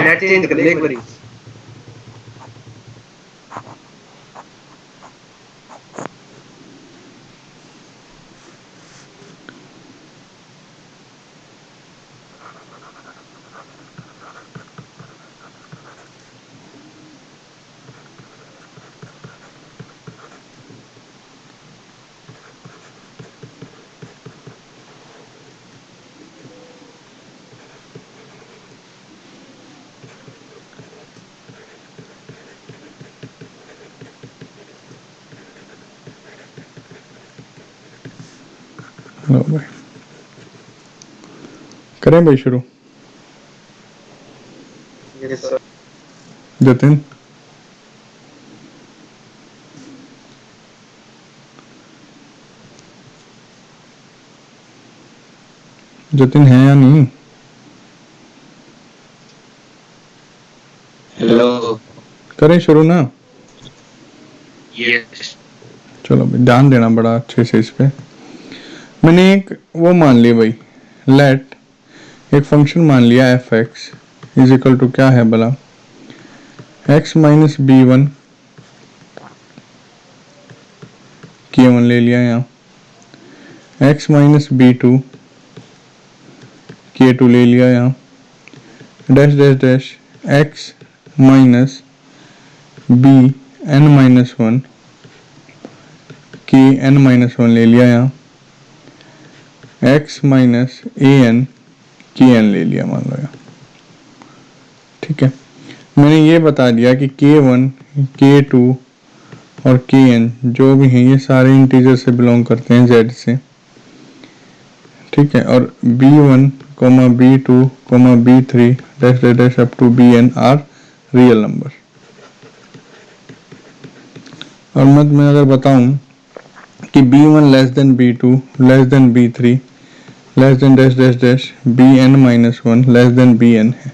नेट चेंज कर ले एक बारी। लो भाई, करें भाई शुरू? Yes sir. जतिन जतिन है या नहीं? हेलो। करें शुरू ना? यस। चलो भाई, ध्यान देना बड़ा अच्छे से इस पे। मैंने एक वो मान लिया भाई, लेट एक फंक्शन मान लिया f x is equal to क्या है भला, एक्स माइनस बी वन के वन ले लिया यहाँ, एक्स माइनस बी टू के टू ले लिया यहाँ, dash dash dash x minus b n minus one के एन माइनस वन ले लिया यहाँ, एक्स माइनस ए एन के एन ले लिया मान लो यहाँ, ठीक है? मैंने ये बता दिया कि के वन के टू और के एन जो भी हैं ये सारे इंटीजर से बिलोंग करते हैं, जेड से, ठीक है? और b one comma b two comma b three dash dash dash up to b n are real number. और मैं अगर बताऊं कि b one less than b two less than b three less than dash dash dash b n minus one less than b n है,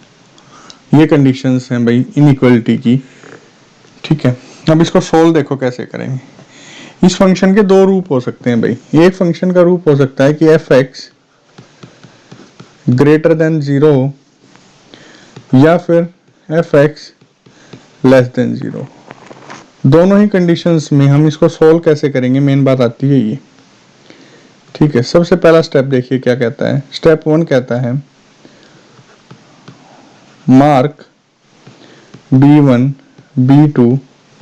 ये conditions हैं भाई inequality की, ठीक है? अब इसको सोल्व देखो कैसे करेंगे। इस फंक्शन के दो रूप हो सकते हैं भाई। एक फंक्शन का रूप हो सकता है कि एफ एक्स ग्रेटर देन 0 या फिर एफ एक्स लेस देन 0। दोनों ही कंडीशंस में हम इसको सोल्व कैसे करेंगे, मेन बात आती है ये, ठीक है? सबसे पहला स्टेप देखिए क्या कहता है। स्टेप 1 कहता है mark b1 b2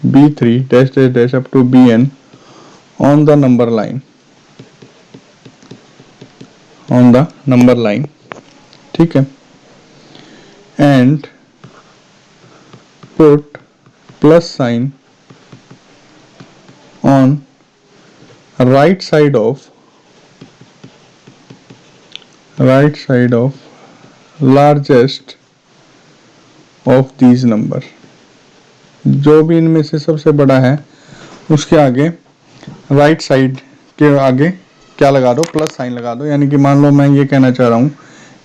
b3 dash dash dash up to bn on the number line, on the number line, ठीक है? and put plus sign on right side of largest of these number, जो भी इनमें से सबसे बड़ा है उसके आगे राइट साइड के आगे क्या लगा दो, प्लस साइन लगा दो। यानी कि मान लो मैं ये कहना चाह रहा हूँ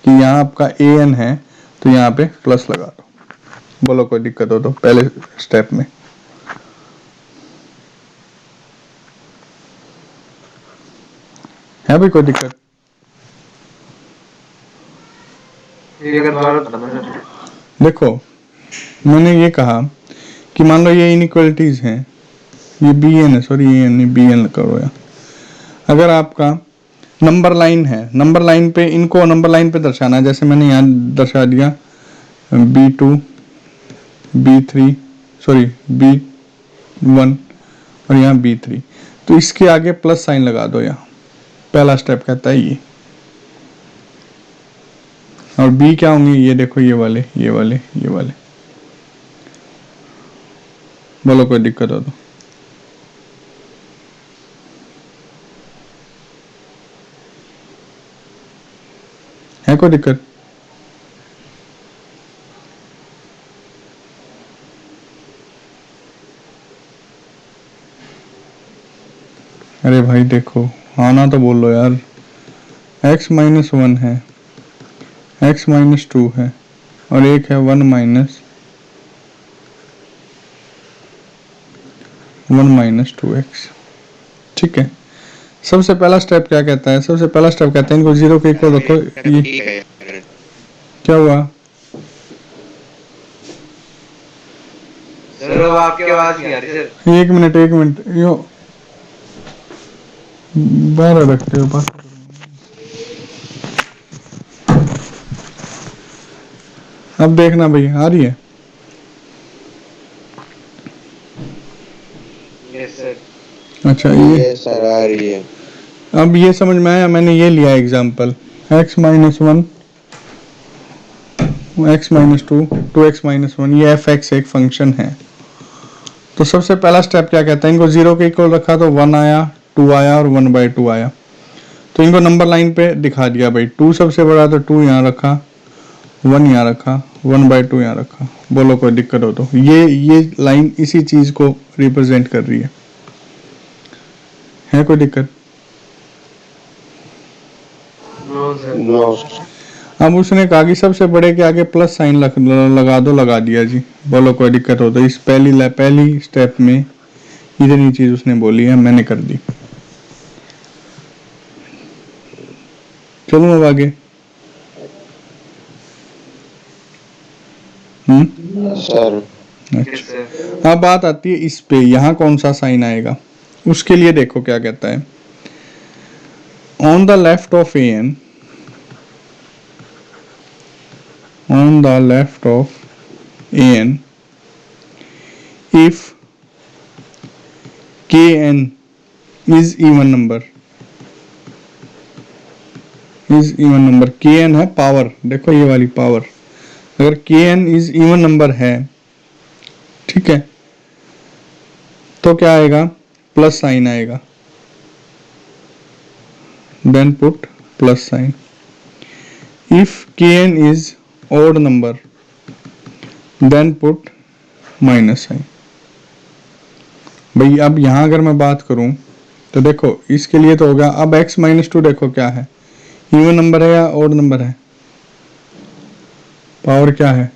कि यहाँ आपका ए एन है तो यहाँ पे प्लस लगा दो। बोलो कोई दिक्कत हो तो पहले स्टेप में? है भाई कोई दिक्कत? ये अगर दोबारा बताना सर। देखो मैंने ये कहा कि मान लो ये इनइक्वालिटीज हैं, ये बी एन है, सॉरी ये नहीं बी एन करो या अगर आपका नंबर लाइन है, नंबर लाइन पे इनको नंबर लाइन पे दर्शाना है, जैसे मैंने यहाँ दर्शा दिया B2 B3 सॉरी B1 और यहाँ B3, तो इसके आगे प्लस साइन लगा दो, यहाँ पहला स्टेप कहता है ये। और B क्या होंगे, ये देखो ये वाले ये वाले ये वाले। बोलो कोई दिक्कत हो तो। है कोई दिक्कत? अरे भाई देखो आना तो बोल लो यार। x माइनस 1 है, x माइनस 2 है और एक है 1 माइनस 2x। ठीक है, सबसे पहला स्टेप क्या कहता है? सबसे पहला स्टेप कहता है इनको जीरो के इक्वल रखो। ये क्या हुआ? सर वो आपकी आवाज नहीं आ रही सर। एक मिनट यो बाहर रखते हो पास। अब देखना भाई आ रही है। Yes sir. अच्छा ये सर आ रही है। अब ये समझ में आया, मैंने ये लिया example x minus 1 x minus 2 2x minus 1, ये f(x) एक फंक्शन है। तो सबसे पहला स्टेप क्या कहता है? इनको जीरो के इक्वल रखा तो 1 आया, 2 आया और 1/2 आया। तो इनको नंबर लाइन पे दिखा दिया भाई, 2 सबसे बड़ा तो 2 यहाँ रखा, 1 यहाँ रखा, 1/2 यहाँ रखा। बोलो कोई दिक्कत हो तो। ये लाइन इसी चीज को रिप्रेजेंट कर रही है कोई दिक्कत? No sir. नो। अब उसने कहा कि सबसे बड़े के आगे प्लस साइन लगा दो, लगा दिया जी। बोलो कोई दिक्कत हो तो। इस पहली स्टेप में इतनी चीज उसने बोली है, मैंने कर दी। चलो अब आगे। सर अच्छा, अब बात आती है इस पे, यहाँ कौन सा साइन आएगा उसके लिए। देखो क्या कहता है, on the left of an, on the left of an, if kn is even number, kn है पावर, देखो ये वाली पावर, अगर kn इज इवन नंबर है, ठीक है, तो क्या आएगा? प्लस साइन आएगा, then put plus sign. If kn is odd number then put minus sign. भाई अब यहां अगर मैं बात करूं तो देखो इसके लिए तो होगा। अब x माइनस 2 देखो क्या है, इवन नंबर है या odd नंबर है? पावर क्या है,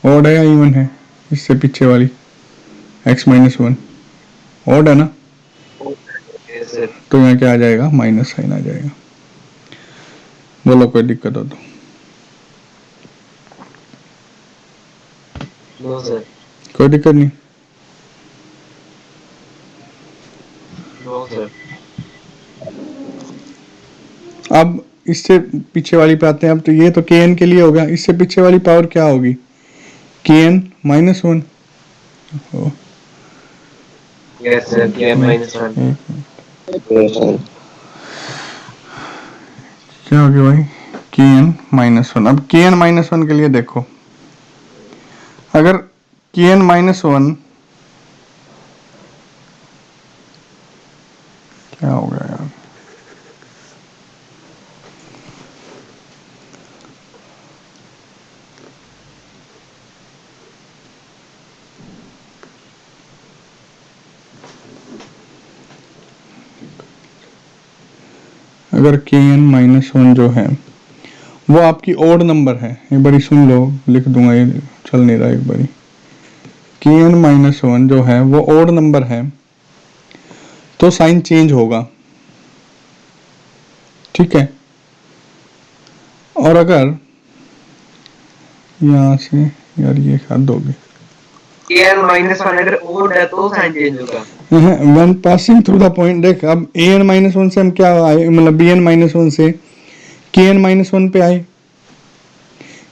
odd है या इवन है? इससे पीछे वाली x माइनस 1 odd है ना, यस सर। तो यहाँ क्या आ जाएगा? माइनस साइन आ जाएगा। बोलो कोई दिक्कत हो तो। No sir. कोई दिक्कत नहीं। No sir. अब इससे पीछे वाली पे आते हैं। अब तो ये तो kn के लिए होगा, इससे पीछे वाली पावर क्या होगी? kn minus 1। Yes sir. kn minus 1। क्या हो गया भाई? kn minus 1। अब kn माइनस 1 के लिए देखो, अगर kn माइनस 1 क्या हो गया यार? अगर kn माइनस 1 जो है वो आपकी ओड नंबर है, एक बारी सुन लो, लिख दूंगा, ये चल नहीं रहा एक बारी। kn माइनस 1 जो है वो ओड नंबर है तो साइन चेंज होगा, ठीक है। और अगर यहाँ से यार ये हद होगी। an माइनस वन अगर ओड है तो साइन चेंज होगा। When passing through the point, देख अब ए एन माइनस वन से हम क्या आए, मतलब बी एन माइनस वन से के एन माइनस वन पे आए।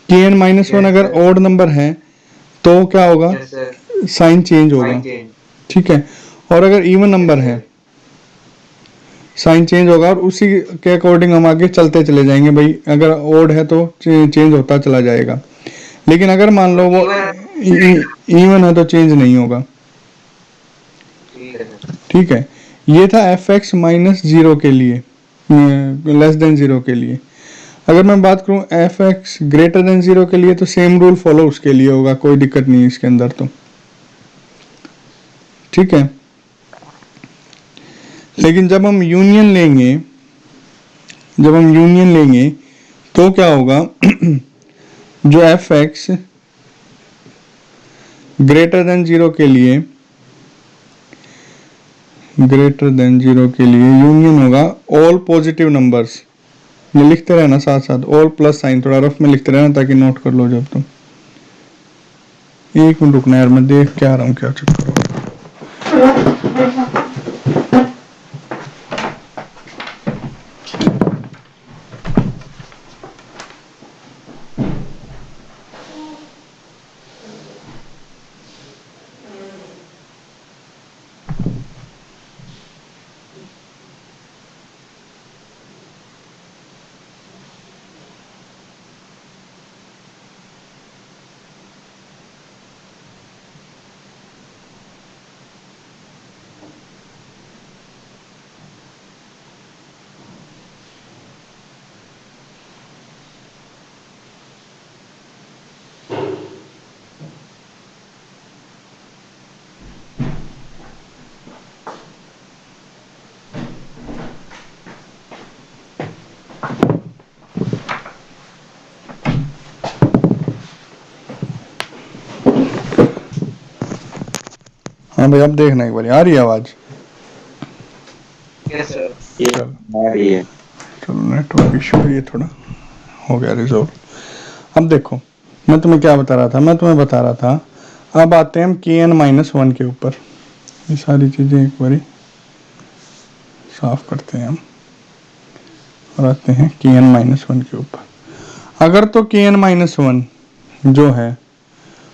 K n minus one yes अगर सर, ओड नंबर है तो क्या होगा, यस सर, साइन चेंज होगा। Sign change. ठीक है, और अगर इवन नंबर यस है सर, साइन चेंज होगा, और उसी के अकॉर्डिंग हम आगे चलते चले जाएंगे भाई। अगर ओड है तो चेंज होता चला जाएगा, लेकिन अगर मान लो और वो इवन। इवन है तो चेंज नहीं होगा। ठीक है सर। ठीक है, ये था एफ एक्स माइनस जीरो के लिए, लेस देन जीरो के लिए। अगर मैं बात करूं F X greater than zero के लिए, तो सेम रूल फॉलो उसके लिए होगा, कोई दिक्कत नहीं है इसके अंदर तो। ठीक है, लेकिन जब हम यूनियन लेंगे, जब हम यूनियन लेंगे तो क्या होगा जो F X greater than zero के लिए, ग्रेटर देन जीरो के लिए यूनियन होगा ऑल पॉजिटिव नंबर्स। ये लिखते रहना साथ साथ, ऑल प्लस साइन थोड़ा रफ में लिखते रहना ताकि नोट कर लो जब तुम। एक मिनट रुकना यार, मैं देख के आ रहा हूँ क्या चक्कर हो। हाँ भाई, अब देखना एक बार, आ रही है आवाज? Yes sir. ये चलो आ रही है। चलो, नेटवर्क इशू है ये थोड़ा, हो गया रिजॉल्व। अब देखो, मैं तुम्हें क्या बता रहा था, मैं तुम्हें बता रहा था, अब आते हैं हम के एन माइनस वन के ऊपर। ये सारी चीज़ें एक बारी साफ करते हैं हम, और आते हैं के एन माइनस वन के ऊपर। अगर तो के एन माइनस वन जो है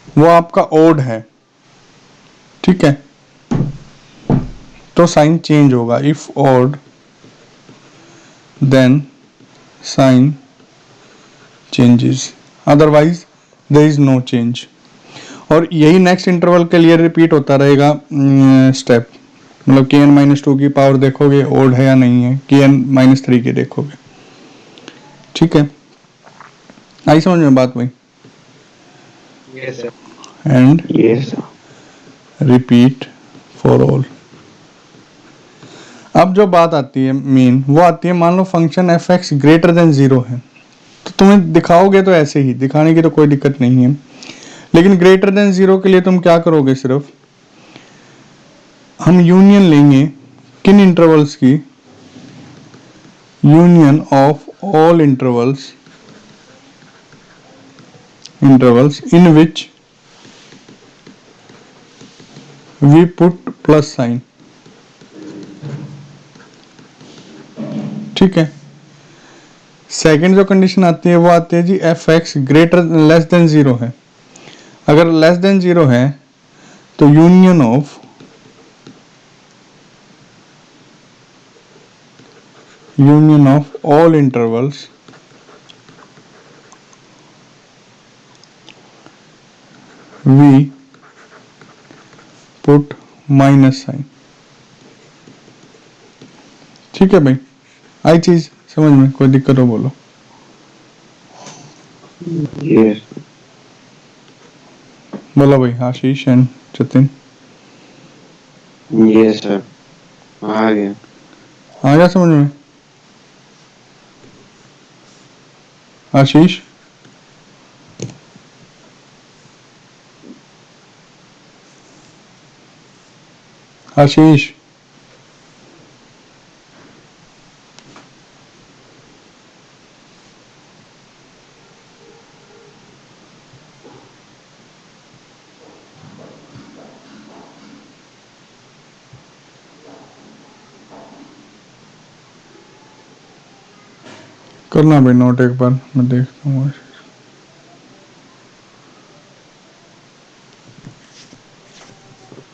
वो आपका ओड है, ठीक है, तो साइन चेंज होगा। If odd then sign changes, otherwise there is no change. और यही नेक्स्ट इंटरवल के लिए रिपीट होता रहेगा स्टेप, मतलब के एन माइनस टू की पावर देखोगे ओड है या नहीं है, के एन माइनस थ्री के देखोगे। ठीक है, आई समझ में बात भाई? Yes sir. एंड ये सर। Repeat for all. अब जो बात आती है मेन, वो आती है मान लो function F X greater than zero है, तो तुम्हें दिखाओगे तो ऐसे ही दिखाने की तो कोई दिक्कत नहीं है, लेकिन ग्रेटर देन जीरो के लिए तुम क्या करोगे, सिर्फ हम यूनियन लेंगे किन इंटरवल्स की, union of all intervals in which we put plus sign. ठीक है, सेकंड जो कंडीशन आती है वो आती है G F X greater less than zero है। अगर लेस देन जीरो है तो union of all intervals we put minus sign. ठीक है भाई, आई चीज समझ में, कोई दिक्कत हो बोलो। ये बोलो भाई आशीष एंड जतिन, ये सर आ गया। आ गया समझ में? आशीष, आशीष, करना भाई नोट एक बार, मैं देखता हूँ।